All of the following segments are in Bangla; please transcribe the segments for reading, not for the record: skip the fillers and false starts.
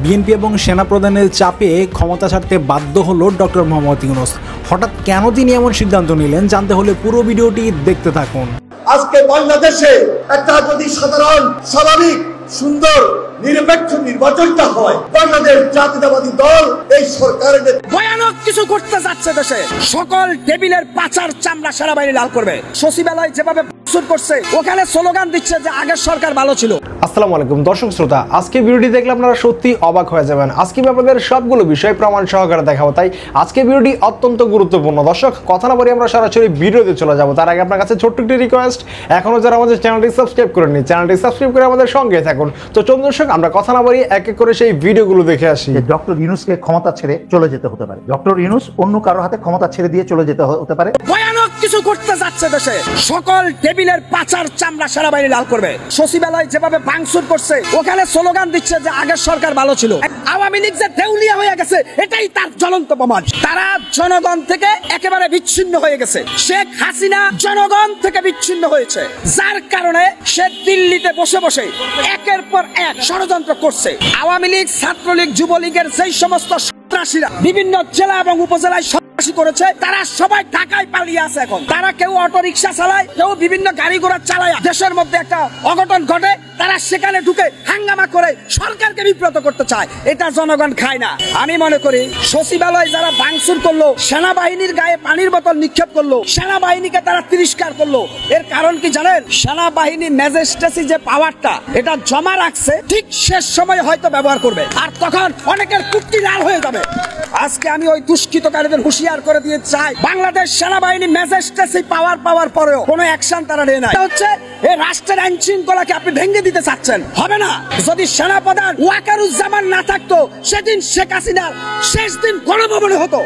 বিএনপি এবং সেনাপ্রধানের চাপে ক্ষমতা ছাড়তে বাধ্য হলো ডক্টর মোহাম্মদ ইউনূস। হঠাৎ কেন তিনি এমন সিদ্ধান্ত নিলেন জানতে হলে পুরো ভিডিওটি দেখতে থাকুন। আজকে বাংলাদেশে একটা যদি সাধারণ স্বাভাবিক সুন্দর নিরপেক্ষ নির্বাচনটা হয়, বাংলাদেশ জাতীয়তাবাদী দল এই সরকারের ভয়ানক কিছু করতে যাচ্ছে। দেশে সকল টেবিলের পাচার চামড়া সেনাবাহিনী লাল করবে। সচিবালয় যেভাবে করছে ওখানে স্লোগান দিচ্ছে যে আগের সরকার ভালো ছিল। আসসালামু আলাইকুম দর্শক শ্রোতা, আজকে ভিডিওটি দেখলে আপনারা সত্যি অবাক হয়ে যাবেন। আজকে আমি আপনাদের সবগুলো বিষয় প্রমাণ সহকারে দেখাবো, তাই আজকে ভিডিওটি অত্যন্ত গুরুত্বপূর্ণ। দর্শক কথা না বলে আমরা সরাসরি ভিডিওতে চলে যাব। তার আগে আপনার কাছে ছোট্ট একটি রিকোয়েস্ট, এখনো যারা আমাদের চ্যানেলটি সাবস্ক্রাইব করেননি চ্যানেলটি সাবস্ক্রাইব করে আমাদের সঙ্গে থাকুন। তো চলুন দর্শক আমরা কথা না বলি এক এক করে সেই ভিডিওগুলো দেখে আসি। ডক্টর ইউনূসকে ক্ষমতা ছেড়ে চলে যেতে হতে পারে, ডক্টর ইউনূস অন্য কারো হাতে ক্ষমতা ছেড়ে দিয়ে চলে যেতে হতে পারে। ভয়ানক কিছু করতে যাচ্ছে। দেশে সকল টেবিলের পাচার চামড়া সেনাবাহিনী লাল করবে। সচিবালয় যেভাবে ভাঙচুর করছে ওখানে স্লোগান দিচ্ছে যে আগের সরকার ভালো ছিল। আওয়ামী লীগ যে দেউলিয়া হয়ে গেছে এটাই তার জ্বলন্ত প্রমাণ। তারা জনগণ থেকে একেবারে বিচ্ছিন্ন হয়ে গেছে। শেখ হাসিনা জনগণ থেকে বিচ্ছিন্ন হয়েছে, যার কারণে সে দিল্লিতে বসে বসে একের পর এক ষড়যন্ত্র করছে। আওয়ামী লীগ, ছাত্রলীগ, যুবলীগের যেই সমস্ত সন্ত্রাসীরা বিভিন্ন জেলা এবং উপজেলায় করেছে তারা সবাই ঢাকায় পালিয়ে আছে। এখন তারা কেউ অটো রিক্সা চালায়, কেউ বিভিন্ন গাড়ি ঘোড়া চালায়। দেশের মধ্যে একটা অঘটন ঘটে, তারা সেখানে ঢুকে হাঙ্গামা করে সরকারকে বিব্রত করতে চায়। এটা জনগণ খায় না। আমি মনে করি সচিবালয় যারা ভাঙচুর করলো, সেনাবাহিনীর গায়ে পানির বোতল নিক্ষেপ করলো, সেনাবাহিনীকে তারা তিরস্কার করলো, এর কারণ কি জানেন? সেনাবাহিনী ম্যাজিস্ট্রেসি যে পাওয়ারটা এটা জমা রাখছে, ঠিক শেষ সময় হয়তো ব্যবহার করবে, আর তখন অনেকের কুট্টি লাল হয়ে যাবে। আজকে আমি ওই দুষ্কৃতকারীদের হুঁশিয়ার করে দিয়ে চাই, বাংলাদেশ সেনাবাহিনী ম্যাজিস্ট্রেসি পাওয়ার পরেও কোনো অ্যাকশন তারা নেয় না। হচ্ছে এই রাষ্ট্রের আইন শৃঙ্খলাকে আপনি ভেঙে দিতে চাচ্ছেন, হবে না। যদি সেনাপ্রধান ওয়াকারুজ্জামান না থাকতো সেদিন শেখ হাসিনার শেষ দিন গণভবনে হতো।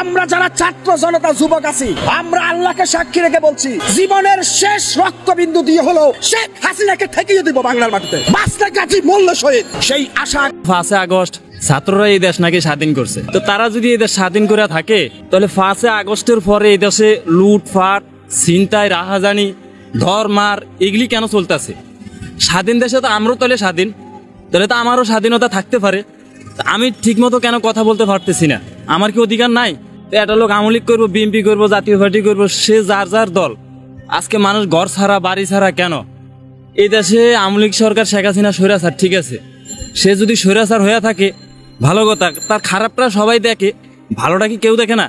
আমরা যারা ছাত্র জনতা যুবক আছি, আমরা আল্লাহকে সাক্ষী রেখে বলছি, জীবনের শেষ রক্তবিন্দু দিয়ে হলো শেখ হাসিনাকে ঠেকিয়ে দিব বাংলার মাটিতে। বাঁচতে গাজী মূল্য শহীদ, সেই আশা। 5 আগস্ট ছাত্ররা এই দেশ নাকি স্বাধীন করছে। তো তারা যদি এই দেশ স্বাধীন করে থাকে তাহলে 5 আগস্টের পরে এই দেশে লুটফাট, ছিনতাই, রাহাজানি, ধর্মার এগুলি কেন চলতেছে? স্বাধীন দেশে তো আমরাও তাহলে স্বাধীন, তাহলে তো আমারও স্বাধীনতা থাকতে পারে। আমি ঠিক মতো কেন কথা বলতে পারতেছি না? আমার কি অধিকার নাই? তো একটা লোক আওয়ামী লীগ করবো, বিএনপি করবো, জাতীয় পার্টি করবো, সে যার যার দল। আজকে মানুষ ঘর ছাড়া বাড়ি ছাড়া কেন? এই দেশে আওয়ামী লীগ সরকার, শেখ হাসিনা স্বৈরাচার, ঠিক আছে, সে যদি স্বৈরাচার হয়ে থাকে ভালো কথা, তার খারাপটা সবাই দেখে, ভালোটা কি কেউ দেখে না?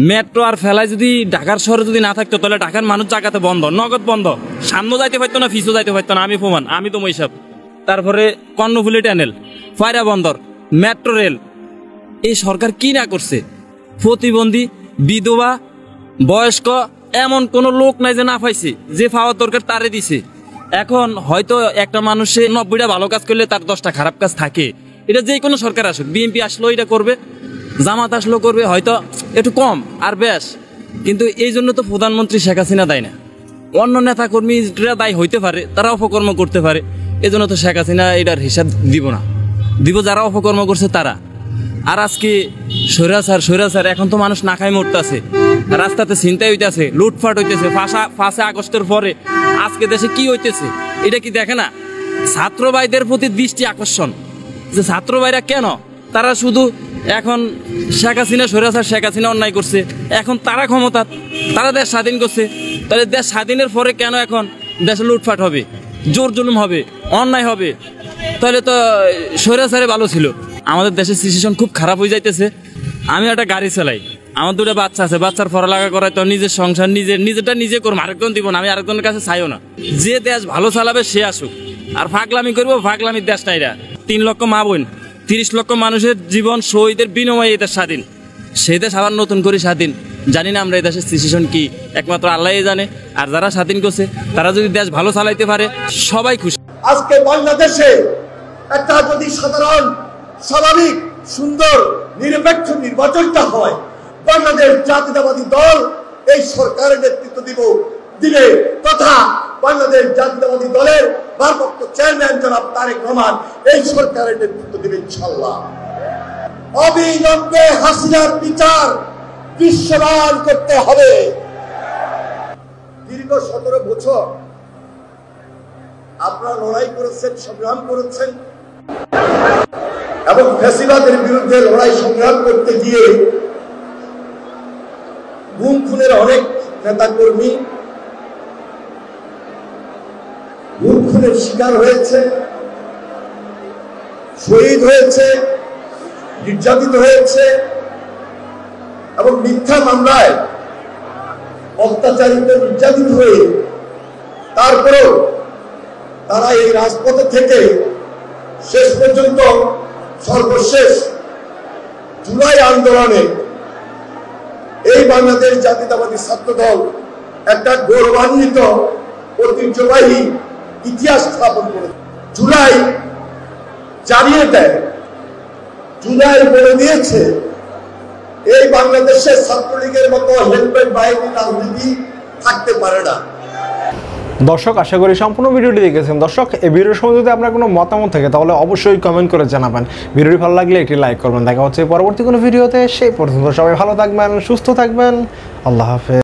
মেট্রো আর ফেলায় যদি ঢাকার শহরে যদি না থাকতো তাহলে ঢাকার মানুষ জায়গাতে বন্ধ, নগদ বন্ধ, সামনে যাইতে পারতো না, ফিসও যাইতে পারতো না। আমি প্রমাণ, আমি তো মৈশাব। তারপরে কর্ণফুলি টানেল, পায়রা বন্দর, মেট্রো রেল, এই সরকার কি না করছে? প্রতিবন্ধী, বিধবা, বয়স্ক এমন কোনো লোক নাই যে না পাইছে, যে পাওয়ার দরকার তারে দিছে। এখন হয়তো একটা মানুষে 90টা ভালো কাজ করলে তার 10টা খারাপ কাজ থাকে। এটা যে কোনো সরকার আসুক, বিএনপি আসলো এটা করবে, জামাত আসলো করবে, হয়তো একটু কম আর বেশ, কিন্তু এই জন্য তো প্রধানমন্ত্রী শেখ হাসিনা দায় না। অন্য নেতা কর্মীরা দায়ী হইতে পারে, তারা অপকর্ম করতে পারে, এই জন্য তো শেখ হাসিনা এটার হিসাব দিব না, দিব যারা অপকর্ম করছে তারা। আর আজকে স্বৈরাচার, এখন তো মানুষ না খাই মরতেছে, রাস্তাতে ছিনতাই হইতেছে, লুটফাট হইতেছে। 5 আগস্টের পরে আজকে দেশে কি হইতেছে এটা কি দেখে না? ছাত্র ভাইদের প্রতি দৃষ্টি আকর্ষণ, যে ছাত্র ভাইরা কেন, তারা শুধু এখন শেখ হাসিনা স্বৈরাচার, শেখ হাসিনা অন্যায় করছে, এখন তারা ক্ষমতা, তারা দেশ স্বাধীন করছে, তাহলে দেশ স্বাধীনের পরে কেন এখন দেশে লুটফাট হবে, জোর জুলুম হবে, অন্যায় হবে? তাহলে তো স্বৈরাচারে ভালো ছিল। আমাদের দেশের সিচুয়েশন খুব খারাপ হয়ে যাইতেছে। আমি একটা গাড়ি চালাই, আমার 2টা বাচ্চা আছে, বাচ্চার পড়ালেখা করায় তো নিজের সংসার নিজেরটা নিজে করবো, আরেকজন দিব না, আমি আরেকজনের কাছে চাইও না। যে দেশ ভালো চালাবে সে আসুক, আর ফাগলামি করবো, ফাগলামির দেশ না এটা। 3 লক্ষ মা বোন, 30 লক্ষ মানুষের জীবন শহীদের বিনিময়ে এই দেশ স্বাধীন। সেই দেশ আবার নতুন করে স্বাধীন, জানি না আমরা এই দেশের সিচুয়েশন কি, একমাত্র আল্লাহই জানে। আর যারা স্বাধীন করছে তারা যদি দেশ ভালো চালাইতে পারে সবাই খুশি। আজকে বাংলাদেশে একটা যদি সাধারণ স্বাভাবিক সুন্দর নিরপেক্ষ নির্বাচনটা হয়, বাংলাদেশ জাতীয়তাবাদী দল এই সরকারের নেতৃত্ব দিবে তথা বাংলাদেশ জাতীয়তাবাদী দলের ভারপ্রাপ্ত চেয়ারম্যান জনাব তারেক রহমান এই সরকারের নেতৃত্ব দিবে ইনশাআল্লাহ। অবিলম্বে হাসিনার বিচার দৃশ্যমান করতে হবে। দীর্ঘ 17 বছর আপনারা লড়াই করেছেন, সংগ্রাম করেছেন, এবং ফ্যাসিবাদের বিরুদ্ধে লড়াই সংগ্রাম করতে গিয়ে গুম খুনের অনেক নেতাকর্মী গুম খুনের শিকার হয়েছে, শহীদ হয়েছে, নির্যাতিত হয়েছে এবং মিথ্যা মামলায় অত্যাচারিত নির্যাতিত হয়ে তারপরেও তারা এই রাজপথে থেকে শেষ পর্যন্ত সর্বশেষ জুলাই আন্দোলনে এই বাংলাদেশ জাতীয়তাবাদী ছাত্র দল একটা গৌরবান্বিত ঐতিহ্যবাহী ইতিহাস স্থাপন করে। জুলাই জানিয়ে দেয়, জুলাই বলে দিয়েছে এই বাংলাদেশের ছাত্রলীগের মতো হেলমেট বাহিনী রাজনীতি থাকতে পারে না। দর্শক, আশা করি সম্পূর্ণ ভিডিওটি দেখেছেন। দর্শক, এই ভিডিওর সময় যদি আপনার কোনো মতামত থাকে তাহলে অবশ্যই কমেন্ট করে জানাবেন। ভিডিওটি ভালো লাগলে একটি লাইক করবেন। দেখা হচ্ছে পরবর্তী কোনো ভিডিওতে। সেই পর্যন্ত সবাই ভালো থাকবেন, সুস্থ থাকবেন। আল্লাহ হাফেজ।